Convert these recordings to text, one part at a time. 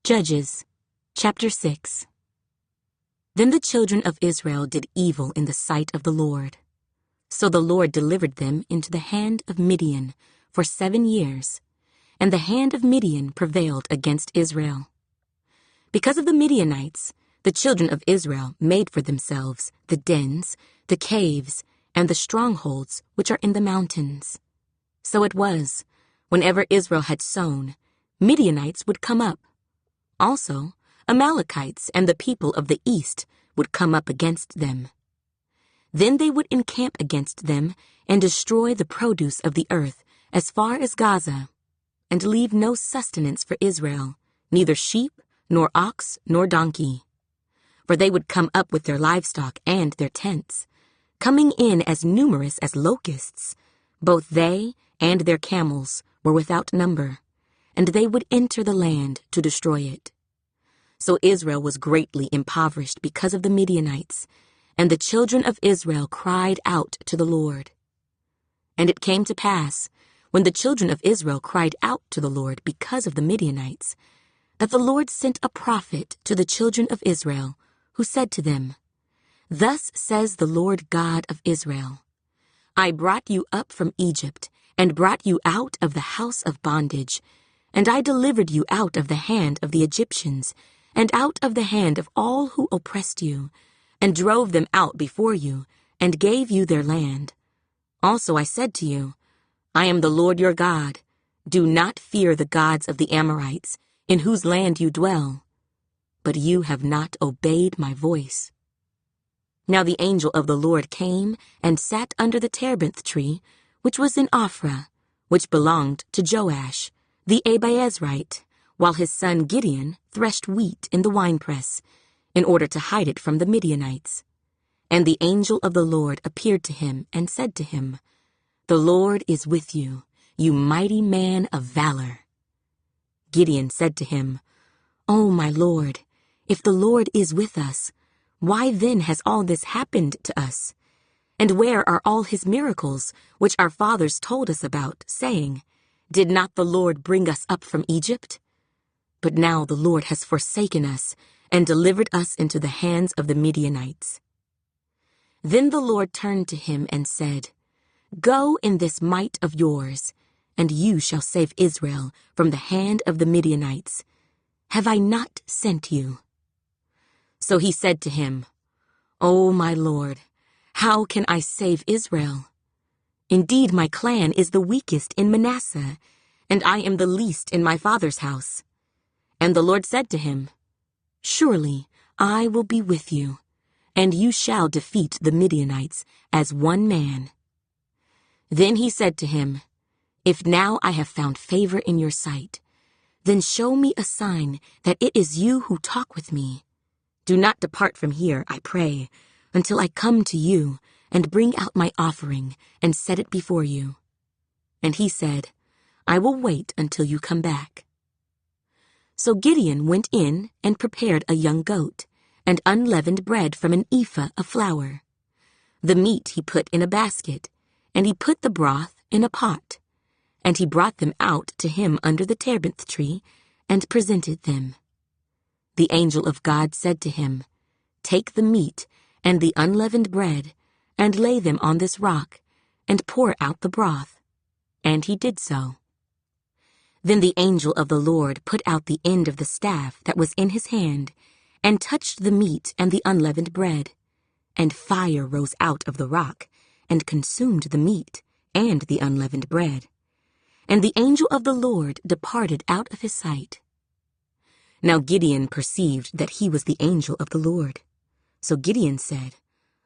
Judges, chapter 6. Then the children of Israel did evil in the sight of the Lord. So the Lord delivered them into the hand of Midian for 7 years, and the hand of Midian prevailed against Israel. Because of the Midianites, the children of Israel made for themselves the dens, the caves, and the strongholds which are in the mountains. So it was, whenever Israel had sown, Midianites would come up. Also, Amalekites and the people of the east would come up against them. Then they would encamp against them and destroy the produce of the earth as far as Gaza, and leave no sustenance for Israel, neither sheep, nor ox, nor donkey. For they would come up with their livestock and their tents, coming in as numerous as locusts. Both they and their camels were without number, and they would enter the land to destroy it. So Israel was greatly impoverished because of the Midianites, and the children of Israel cried out to the Lord. And it came to pass, when the children of Israel cried out to the Lord because of the Midianites, that the Lord sent a prophet to the children of Israel, who said to them, "Thus says the Lord God of Israel, I brought you up from Egypt, and brought you out of the house of bondage, and I delivered you out of the hand of the Egyptians, and out of the hand of all who oppressed you, and drove them out before you, and gave you their land. Also I said to you, I am the Lord your God. Do not fear the gods of the Amorites, in whose land you dwell. But you have not obeyed my voice." Now the angel of the Lord came and sat under the terebinth tree, which was in Ophrah, which belonged to Joash, the Abiezrite, while his son Gideon threshed wheat in the winepress, in order to hide it from the Midianites. And the angel of the Lord appeared to him and said to him, "The Lord is with you, you mighty man of valor." Gideon said to him, "O my Lord, if the Lord is with us, why then has all this happened to us? And where are all his miracles, which our fathers told us about, saying, Did not the Lord bring us up from Egypt? But now the Lord has forsaken us and delivered us into the hands of the Midianites." Then the Lord turned to him and said, "Go in this might of yours, and you shall save Israel from the hand of the Midianites. Have I not sent you?" So he said to him, "O my Lord, how can I save Israel? Indeed, my clan is the weakest in Manasseh, and I am the least in my father's house." And the Lord said to him, "Surely I will be with you, and you shall defeat the Midianites as one man." Then he said to him, "If now I have found favor in your sight, then show me a sign that it is you who talk with me. Do not depart from here, I pray, until I come to you and bring out my offering and set it before you." And he said, "I will wait until you come back." So Gideon went in and prepared a young goat, and unleavened bread from an ephah of flour. The meat he put in a basket, and he put the broth in a pot. And he brought them out to him under the terebinth tree, and presented them. The angel of God said to him, "Take the meat and the unleavened bread, and lay them on this rock, and pour out the broth." And he did so. Then the angel of the Lord put out the end of the staff that was in his hand, and touched the meat and the unleavened bread. And fire rose out of the rock, and consumed the meat and the unleavened bread. And the angel of the Lord departed out of his sight. Now Gideon perceived that he was the angel of the Lord. So Gideon said,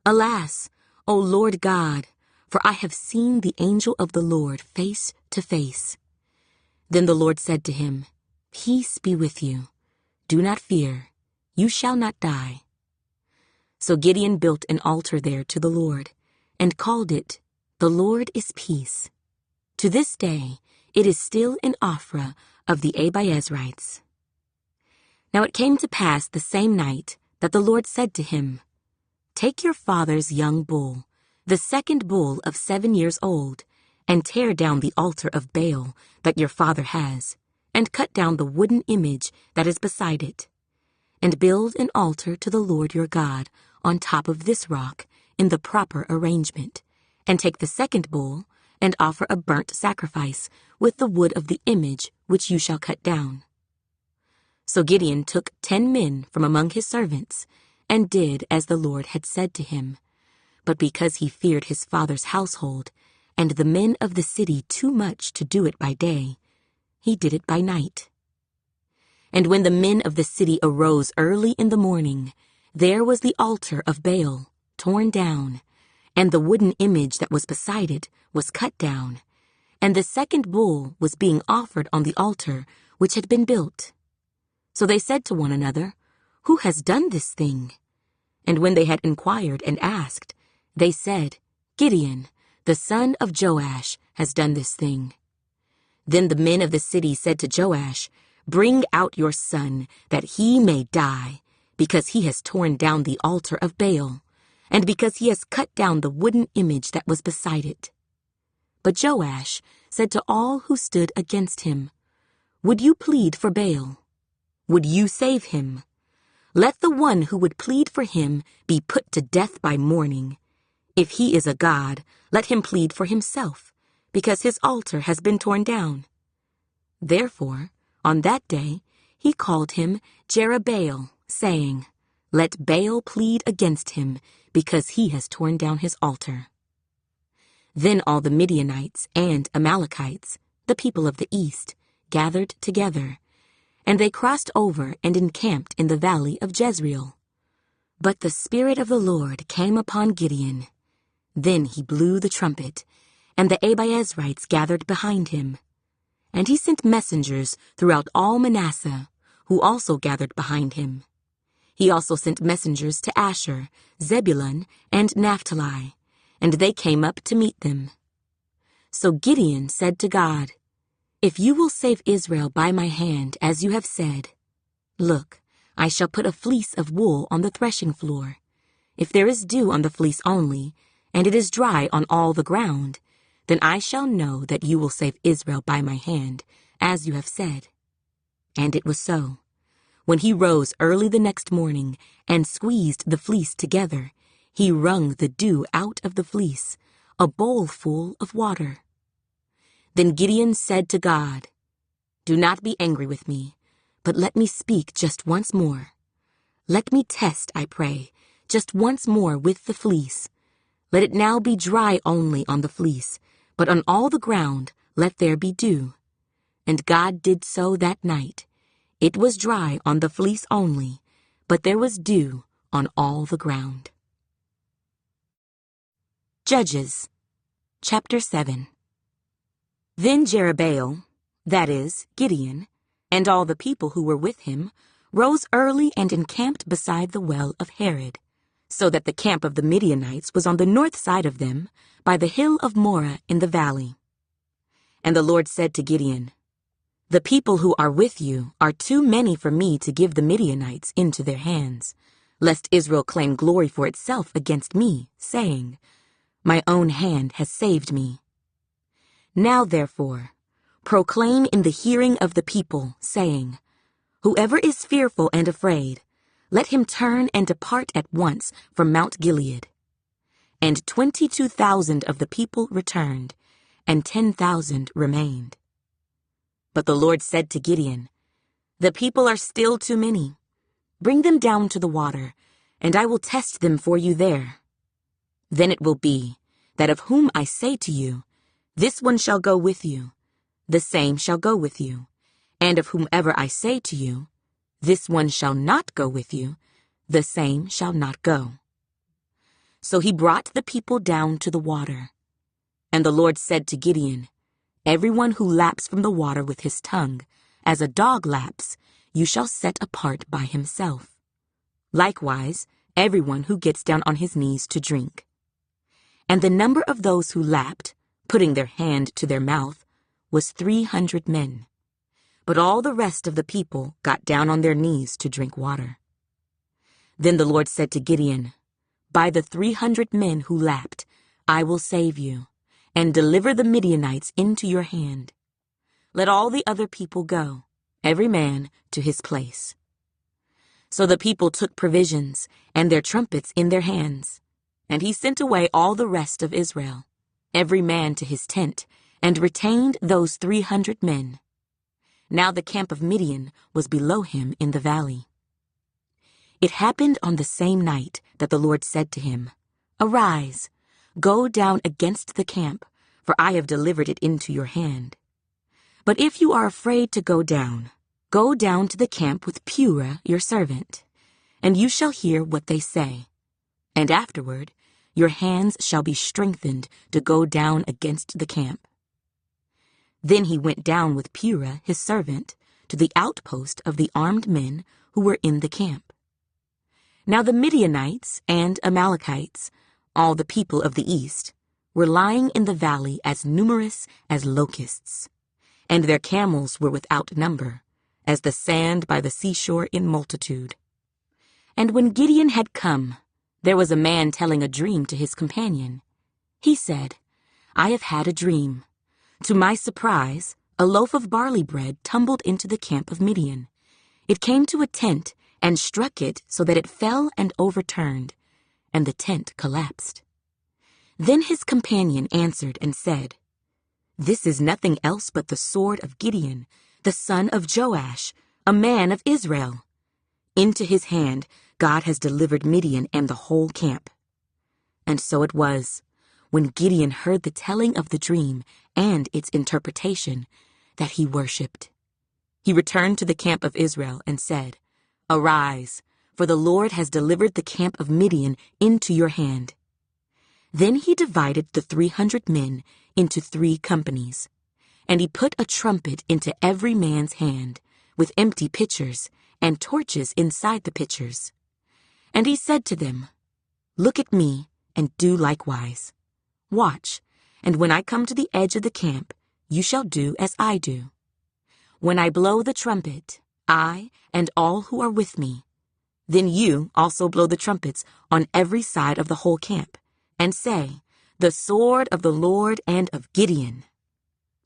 "Alas, O Lord God, for I have seen the angel of the Lord face to face." Then the Lord said to him, "Peace be with you. Do not fear. You shall not die." So Gideon built an altar there to the Lord, and called it, "The Lord is Peace." To this day it is still in Ophrah of the Abiezrites. Now it came to pass the same night that the Lord said to him, "Take your father's young bull, the second bull of 7 years old, and tear down the altar of Baal that your father has, and cut down the wooden image that is beside it, and build an altar to the Lord your God on top of this rock in the proper arrangement, and take the second bull and offer a burnt sacrifice with the wood of the image which you shall cut down. So Gideon took 10 men from among his servants, and did as the Lord had said to him. But because he feared his father's household, and the men of the city too much to do it by day, he did it by night. And when the men of the city arose early in the morning, there was the altar of Baal torn down, and the wooden image that was beside it was cut down, and the second bull was being offered on the altar which had been built. So they said to one another, "Who has done this thing?" And when they had inquired and asked, they said, "Gideon, the son of Joash, has done this thing." Then the men of the city said to Joash, "Bring out your son, that he may die, because he has torn down the altar of Baal, and because he has cut down the wooden image that was beside it." But Joash said to all who stood against him, "Would you plead for Baal? Would you save him? Let the one who would plead for him be put to death by morning. If he is a god, let him plead for himself, because his altar has been torn down." Therefore, on that day, he called him Jerubbaal, saying, "Let Baal plead against him, because he has torn down his altar." Then all the Midianites and Amalekites, the people of the east, gathered together, and they crossed over and encamped in the valley of Jezreel. But the Spirit of the Lord came upon Gideon. Then he blew the trumpet, and the Abiezrites gathered behind him. And he sent messengers throughout all Manasseh, who also gathered behind him. He also sent messengers to Asher, Zebulun, and Naphtali, and they came up to meet them. So Gideon said to God, "If you will save Israel by my hand, as you have said, look, I shall put a fleece of wool on the threshing floor. If there is dew on the fleece only, and it is dry on all the ground, then I shall know that you will save Israel by my hand, as you have said." And it was so. When he rose early the next morning and squeezed the fleece together, he wrung the dew out of the fleece, a bowl full of water. Then Gideon said to God, "Do not be angry with me, but let me speak just once more. Let me test, I pray, just once more with the fleece. Let it now be dry only on the fleece, but on all the ground let there be dew." And God did so that night. It was dry on the fleece only, but there was dew on all the ground. Judges, chapter 7. Then Jerubbaal, that is, Gideon, and all the people who were with him, rose early and encamped beside the well of Harod, so that the camp of the Midianites was on the north side of them, by the hill of Moreh in the valley. And the Lord said to Gideon, "The people who are with you are too many for me to give the Midianites into their hands, lest Israel claim glory for itself against me, saying, 'My own hand has saved me.' Now, therefore, proclaim in the hearing of the people, saying, 'Whoever is fearful and afraid, let him turn and depart at once from Mount Gilead.' And 22,000 of the people returned, and 10,000 remained. But the Lord said to Gideon, 'The people are still too many. Bring them down to the water, and I will test them for you there. Then it will be that of whom I say to you, This one shall go with you, the same shall go with you, and of whomever I say to you, This one shall not go with you, the same shall not go.' So he brought the people down to the water. And the Lord said to Gideon, 'Everyone who laps from the water with his tongue, as a dog laps, you shall set apart by himself. Likewise, everyone who gets down on his knees to drink.' And the number of those who lapped, putting their hand to their mouth, was 300 men. But all the rest of the people got down on their knees to drink water. Then the Lord said to Gideon, 'By the 300 men who lapped, I will save you, and deliver the Midianites into your hand. Let all the other people go, every man to his place. So the people took provisions and their trumpets in their hands, and he sent away all the rest of Israel, every man to his tent, and retained those 300 men. Now the camp of Midian was below him in the valley. It happened on the same night that the Lord said to him, "Arise, go down against the camp, for I have delivered it into your hand. But if you are afraid to go down to the camp with Purah your servant, and you shall hear what they say. And afterward your hands shall be strengthened to go down against the camp." Then he went down with Purah his servant to the outpost of the armed men who were in the camp. Now the Midianites and Amalekites, all the people of the east, were lying in the valley as numerous as locusts, and their camels were without number, as the sand by the seashore in multitude. And when Gideon had come, there was a man telling a dream to his companion. He said, "I have had a dream. To my surprise, a loaf of barley bread tumbled into the camp of Midian. It came to a tent and struck it so that it fell and overturned, and the tent collapsed." Then his companion answered and said, "This is nothing else but the sword of Gideon, the son of Joash, a man of Israel. Into his hand God has delivered Midian and the whole camp." And so it was, when Gideon heard the telling of the dream and its interpretation, that he worshipped. He returned to the camp of Israel and said, "Arise, for the Lord has delivered the camp of Midian into your hand." Then he divided the 300 men into 3 companies, and he put a trumpet into every man's hand, with empty pitchers and torches inside the pitchers. And he said to them, "Look at me and do likewise. Watch, and when I come to the edge of the camp, you shall do as I do. When I blow the trumpet, I and all who are with me, then you also blow the trumpets on every side of the whole camp, and say, 'The sword of the Lord and of Gideon.'"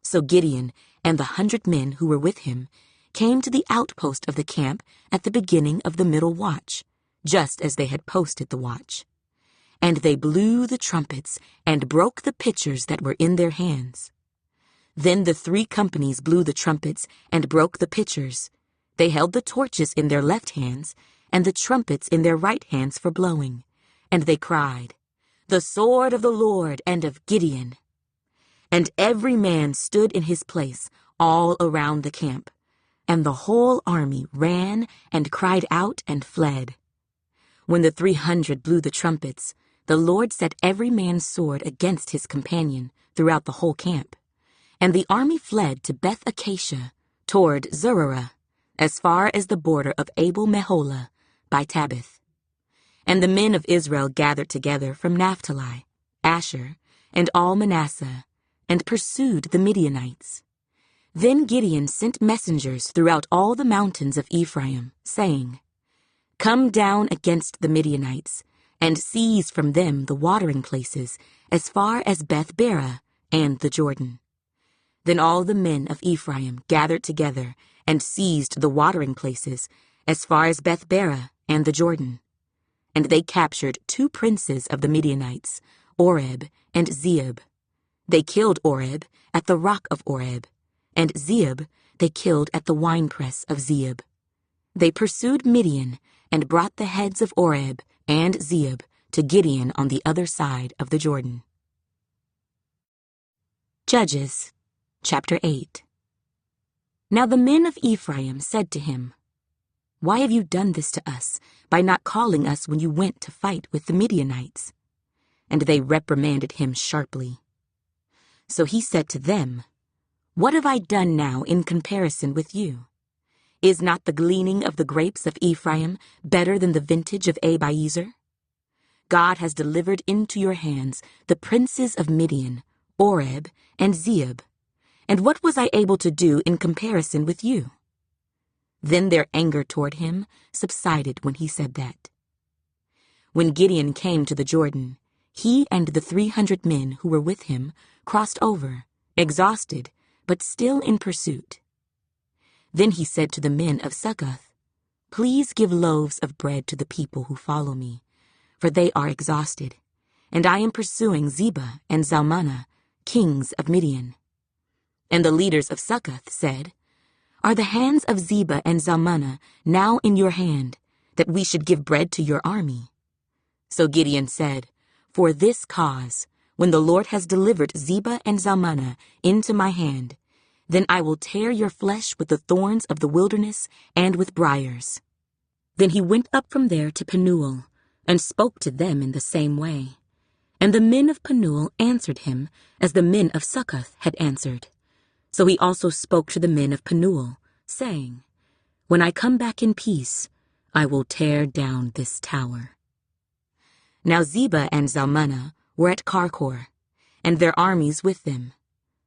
So Gideon and the 100 men who were with him came to the outpost of the camp at the beginning of the middle watch, just as they had posted the watch. And they blew the trumpets and broke the pitchers that were in their hands. Then the 3 companies blew the trumpets and broke the pitchers. They held the torches in their left hands and the trumpets in their right hands for blowing. And they cried, "The sword of the Lord and of Gideon." And every man stood in his place all around the camp, and the whole army ran and cried out and fled. When the 300 blew the trumpets, the Lord set every man's sword against his companion throughout the whole camp, and the army fled to Beth Acacia toward Zerorah, as far as the border of Abel-Meholah by Tabith. And the men of Israel gathered together from Naphtali, Asher, and all Manasseh, and pursued the Midianites. Then Gideon sent messengers throughout all the mountains of Ephraim, saying, "Come down against the Midianites, and seize from them the watering places as far as Beth-barah and the Jordan." Then all the men of Ephraim gathered together and seized the watering places as far as Beth-barah and the Jordan. And they captured 2 princes of the Midianites, Oreb and Zeeb. They killed Oreb at the rock of Oreb, and Zeeb they killed at the winepress of Zeeb. They pursued Midian and brought the heads of Oreb and Zeeb to Gideon on the other side of the Jordan. Judges, chapter 8. Now the men of Ephraim said to him, "Why have you done this to us by not calling us when you went to fight with the Midianites?" And they reprimanded him sharply. So he said to them, "What have I done now in comparison with you? Is not the gleaning of the grapes of Ephraim better than the vintage of Abiezer? God has delivered into your hands the princes of Midian, Oreb, and Zeeb. And what was I able to do in comparison with you?" Then their anger toward him subsided when he said that. When Gideon came to the Jordan, he and the 300 men who were with him crossed over, exhausted, but still in pursuit. Then he said to the men of Succoth, "Please give loaves of bread to the people who follow me, for they are exhausted, and I am pursuing Zebah and Zalmunna, kings of Midian." And the leaders of Succoth said, "Are the hands of Zebah and Zalmunna now in your hand, that we should give bread to your army?" So Gideon said, "For this cause, when the Lord has delivered Zebah and Zalmunna into my hand, then I will tear your flesh with the thorns of the wilderness and with briars." Then he went up from there to Penuel, and spoke to them in the same way. And the men of Penuel answered him as the men of Succoth had answered. So he also spoke to the men of Penuel, saying, "When I come back in peace, I will tear down this tower." Now Zebah and Zalmunna were at Karkor, and their armies with them,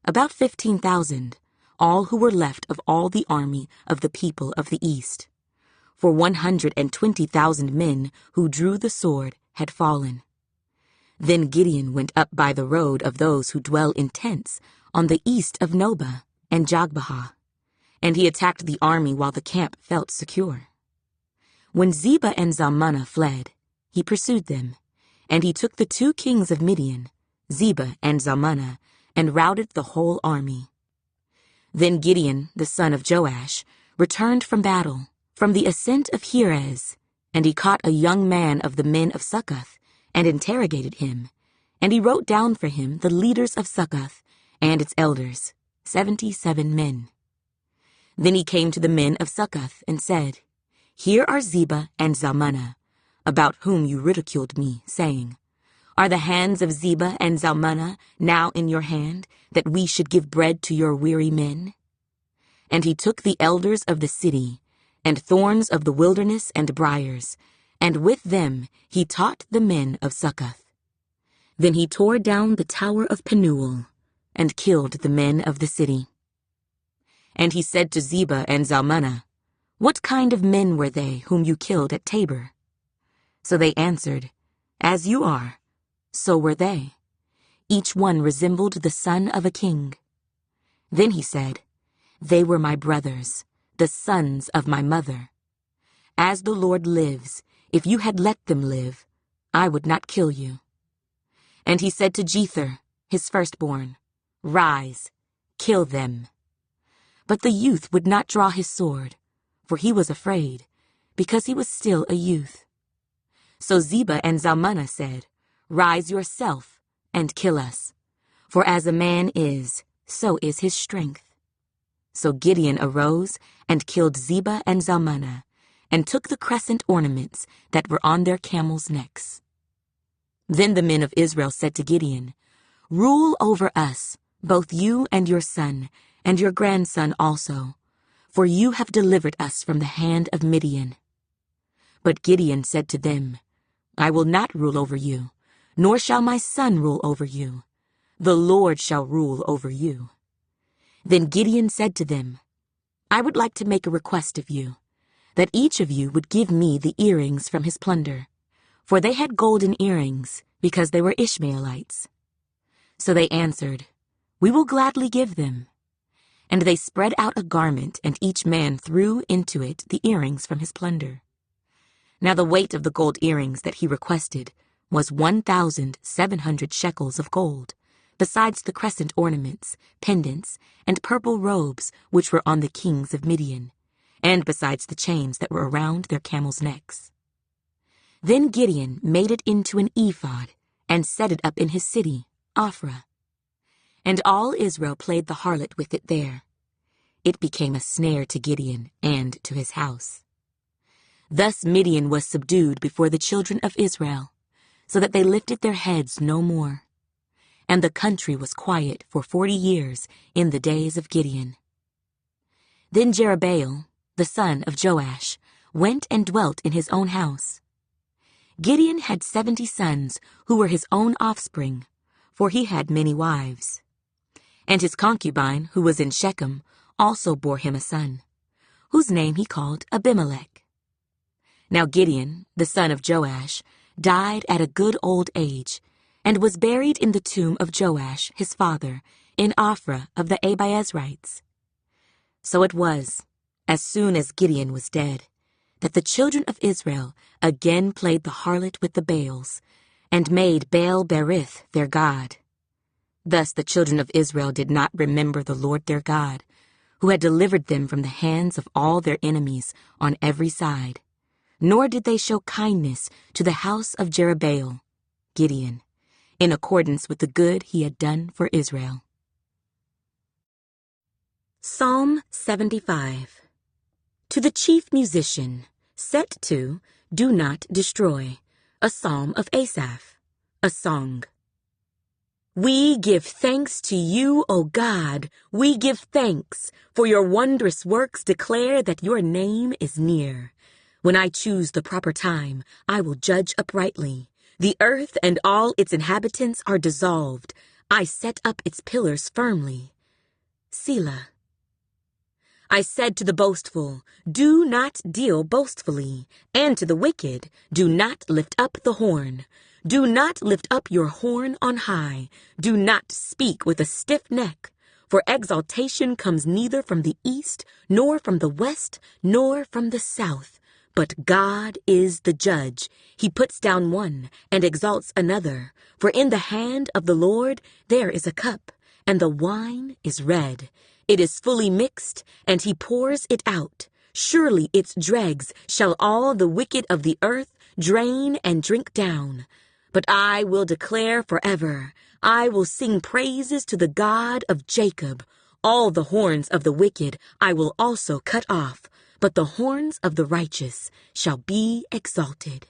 about 15,000, all who were left of all the army of the people of the east. For 120,000 men who drew the sword had fallen. Then Gideon went up by the road of those who dwell in tents on the east of Nobah and Jogbehah, and he attacked the army while the camp felt secure. When Zebah and Zalmunna fled, he pursued them, and he took the 2 kings of Midian, Zebah and Zalmunna, and routed the whole army. Then Gideon, the son of Joash, returned from battle, from the ascent of Heres, and he caught a young man of the men of Succoth, and interrogated him, and he wrote down for him the leaders of Succoth and its elders, 77 men. Then he came to the men of Succoth and said, "Here are Zebah and Zalmunna, about whom you ridiculed me, saying, 'Are the hands of Zebah and Zalmunna now in your hand, that we should give bread to your weary men?' And he took the elders of the city, and thorns of the wilderness and briars, and with them he taught the men of Succoth. Then he tore down the tower of Penuel, and killed the men of the city. And he said to Zebah and Zalmunna, 'What kind of men were they whom you killed at Tabor?' So they answered, 'As you are, so were they. Each one resembled the son of a king.' Then he said, 'They were my brothers, the sons of my mother. As the Lord lives, if you had let them live, I would not kill you.' And he said to Jether, his firstborn, 'Rise, kill them.' But the youth would not draw his sword, for he was afraid, because he was still a youth. So Zebah and Zalmunna said, 'Rise yourself and kill us, for as a man is, so is his strength.' So Gideon arose and killed Zebah and Zalmunna, and took the crescent ornaments that were on their camels' necks. Then the men of Israel said to Gideon, 'Rule over us, both you and your son, and your grandson also, for you have delivered us from the hand of Midian.' But Gideon said to them, 'I will not rule over you, nor shall my son rule over you. The Lord shall rule over you.' Then Gideon said to them, 'I would like to make a request of you, that each of you would give me the earrings from his plunder.' For they had golden earrings, because they were Ishmaelites. So they answered, 'We will gladly give them.' And they spread out a garment, and each man threw into it the earrings from his plunder. Now the weight of the gold earrings that he requested was 1,700 shekels of gold, besides the crescent ornaments, pendants, and purple robes which were on the kings of Midian, and besides the chains that were around their camels' necks. Then Gideon made it into an ephod, and set it up in his city, Ophrah. And all Israel played the harlot with it there. It became a snare to Gideon and to his house. Thus Midian was subdued before the children of Israel, so that they lifted their heads no more. And the country was quiet for 40 years in the days of Gideon. Then Jerubbaal, the son of Joash, went and dwelt in his own house. Gideon had 70 sons who were his own offspring, for he had many wives. And his concubine, who was in Shechem, also bore him a son, whose name he called Abimelech. Now Gideon, the son of Joash, died at a good old age, and was buried in the tomb of Joash his father, in Ophrah of the Abiezrites. So it was, as soon as Gideon was dead, that the children of Israel again played the harlot with the Baals, and made Baal-berith their god. Thus the children of Israel did not remember the Lord their God, who had delivered them from the hands of all their enemies on every side, nor did they show kindness to the house of Jerubbaal, Gideon, in accordance with the good he had done for Israel. Psalm 75. To the chief musician, set to Do Not Destroy, a psalm of Asaph, a song. We give thanks to you, O God, we give thanks, for your wondrous works declare that your name is near. When I choose the proper time, I will judge uprightly. The earth and all its inhabitants are dissolved. I set up its pillars firmly. Selah. I said to the boastful, do not deal boastfully, and to the wicked, do not lift up the horn. Do not lift up your horn on high. Do not speak with a stiff neck, for exaltation comes neither from the east, nor from the west, nor from the south. But God is the judge. He puts down one and exalts another. For in the hand of the Lord there is a cup, and the wine is red. It is fully mixed, and he pours it out. Surely its dregs shall all the wicked of the earth drain and drink down. But I will declare forever, I will sing praises to the God of Jacob. All the horns of the wicked I will also cut off, but the horns of the righteous shall be exalted.